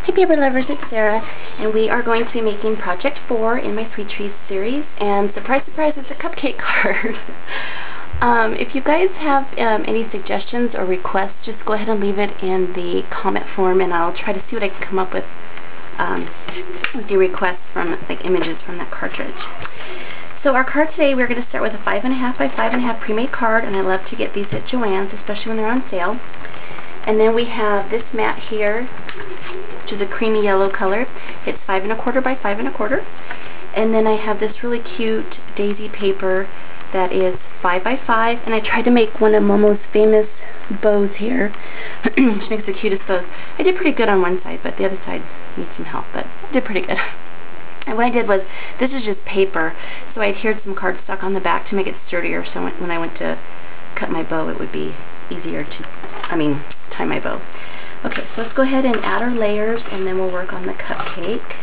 Hey paper lovers, it's Sarah, and we are going to be making Project 4 in my Sweet Trees series, and surprise, surprise, it's a cupcake card. If you guys have any suggestions or requests, just go ahead and leave it in the comment form, and I'll try to see what I can come up with the requests from, like, images from that cartridge. So our card today, we're going to start with a 5.5 by 5.5 pre-made card, and I love to get these at Joann's, especially when they're on sale. And then we have this mat here, which is a creamy yellow color. It's 5 1/4 by 5 1/4. And then I have this really cute daisy paper that is 5 by 5. And I tried to make one of Momo's famous bows here. She makes the cutest bows. I did pretty good on one side, but the other side needs some help. But I did pretty good. And what I did was, this is just paper, so I adhered some cardstock on the back to make it sturdier, so when I went to cut my bow, it would be easier to, tie my bow. Okay, so let's go ahead and add our layers, and then we'll work on the cupcake.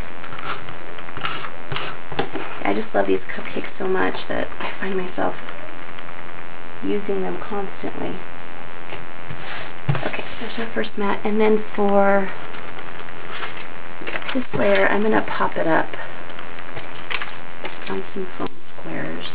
I just love these cupcakes so much that I find myself using them constantly. Okay, there's our first mat, and then for this layer, I'm going to pop it up on some foam squares.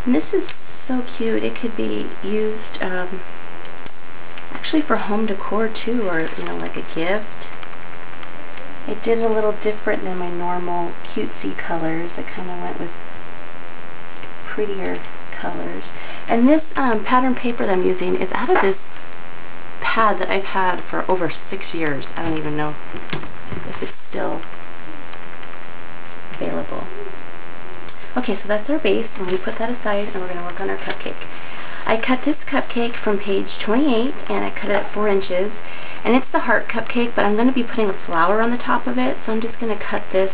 And this is so cute. It could be used actually for home decor too, or like a gift. I did a little different than my normal cutesy colors. I kind of went with prettier colors. And this pattern paper that I'm using is out of this pad that I've had for over 6 years. I don't even know if it's still available. Okay, so that's our base. We're going to put that aside, and we're going to work on our cupcake. I cut this cupcake from page 28, and I cut it at 4 inches. And it's the heart cupcake, but I'm going to be putting a flower on the top of it, so I'm just going to cut this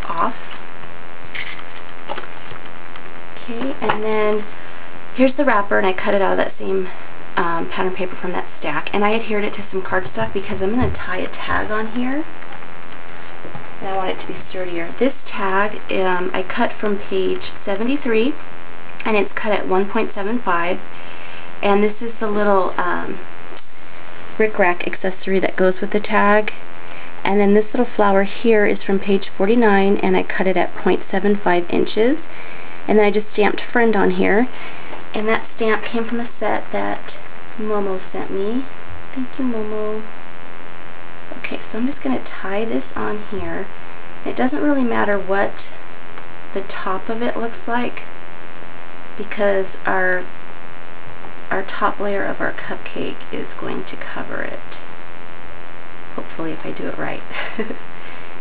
off. Okay, and then here's the wrapper, and I cut it out of that same pattern paper from that stack. And I adhered it to some cardstock because I'm going to tie a tag on here. And I want it to be sturdier. This tag I cut from page 73, and it's cut at 1.75. And this is the little rickrack accessory that goes with the tag. And then this little flower here is from page 49, and I cut it at 0.75 inches. And then I just stamped friend on here. And that stamp came from a set that Momo sent me. Thank you, Momo. Okay, so I'm just going to tie this on here. It doesn't really matter what the top of it looks like, because our top layer of our cupcake is going to cover it. Hopefully, if I do it right.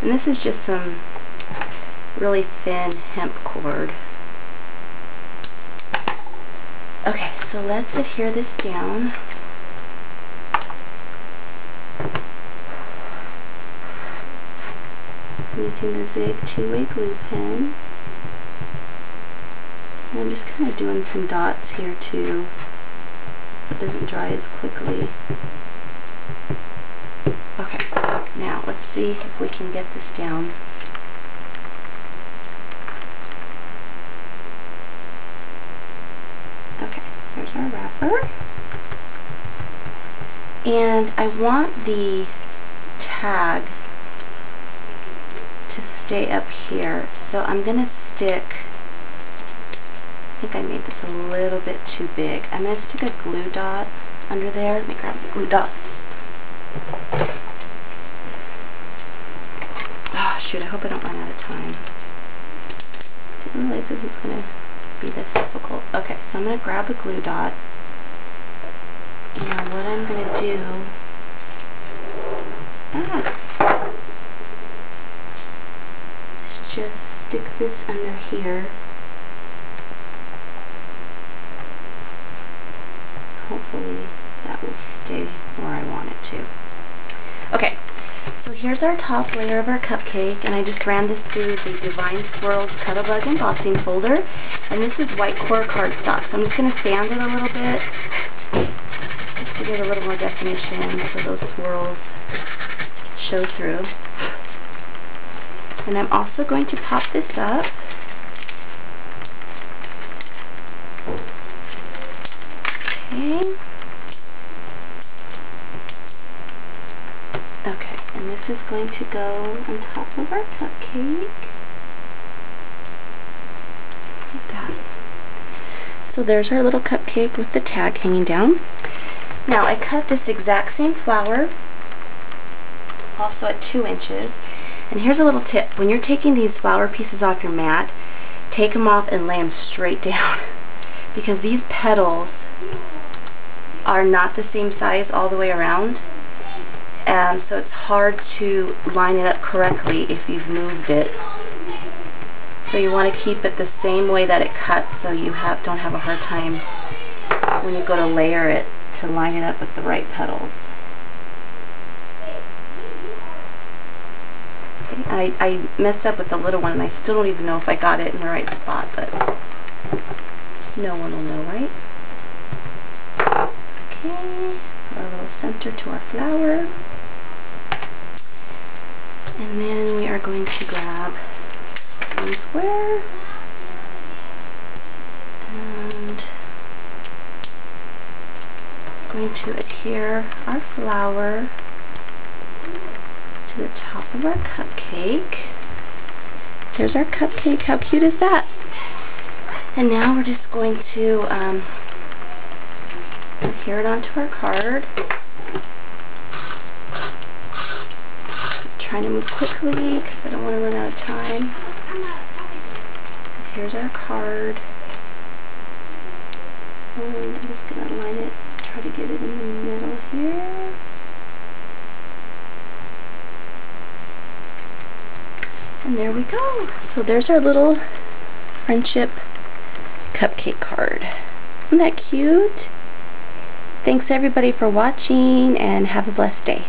And this is just some really thin hemp cord. Okay, so let's adhere this down. Using the Zig 2-way glue pen. And I'm just kind of doing some dots here too, so it doesn't dry as quickly. Okay, now let's see if we can get this down. Okay, there's our wrapper. And I want the tag to stay up here, so I'm going to stick, I think I made this a little bit too big. I'm going to stick a glue dot under there. Let me grab the glue dot. Oh shoot, I hope I don't run out of time. Didn't realize this was going to be this difficult. Okay, so I'm going to grab a glue dot, and what I'm going to do just stick this under here. Hopefully that will stay where I want it to. Okay, so here's our top layer of our cupcake, and I just ran this through the Divine Swirls Cuddlebug embossing folder, and this is white core cardstock, so I'm just going to sand it a little bit just to get a little more definition so those swirls show through. And I'm also going to pop this up. Okay. Okay, and this is going to go on top of our cupcake. Like that. So there's our little cupcake with the tag hanging down. Now I cut this exact same flower, also at 2 inches. And here's a little tip. When you're taking these flower pieces off your mat, take them off and lay them straight down. Because these petals are not the same size all the way around. So it's hard to line it up correctly if you've moved it. So you want to keep it the same way that it cuts so you don't have a hard time when you go to layer it to line it up with the right petals. Okay, I messed up with the little one and I still don't even know if I got it in the right spot, but no one will know, right? Okay, our little center to our flower. And then we are going to grab one square and going to adhere our flower to the top of our cupcake. There's our cupcake. How cute is that? And now we're just going to adhere it onto our card. I'm trying to move quickly because I don't want to run out of time. Here's our card. And I'm just going to line it, try to get it in the middle here. And there we go. So there's our little friendship cupcake card. Isn't that cute? Thanks everybody for watching and have a blessed day.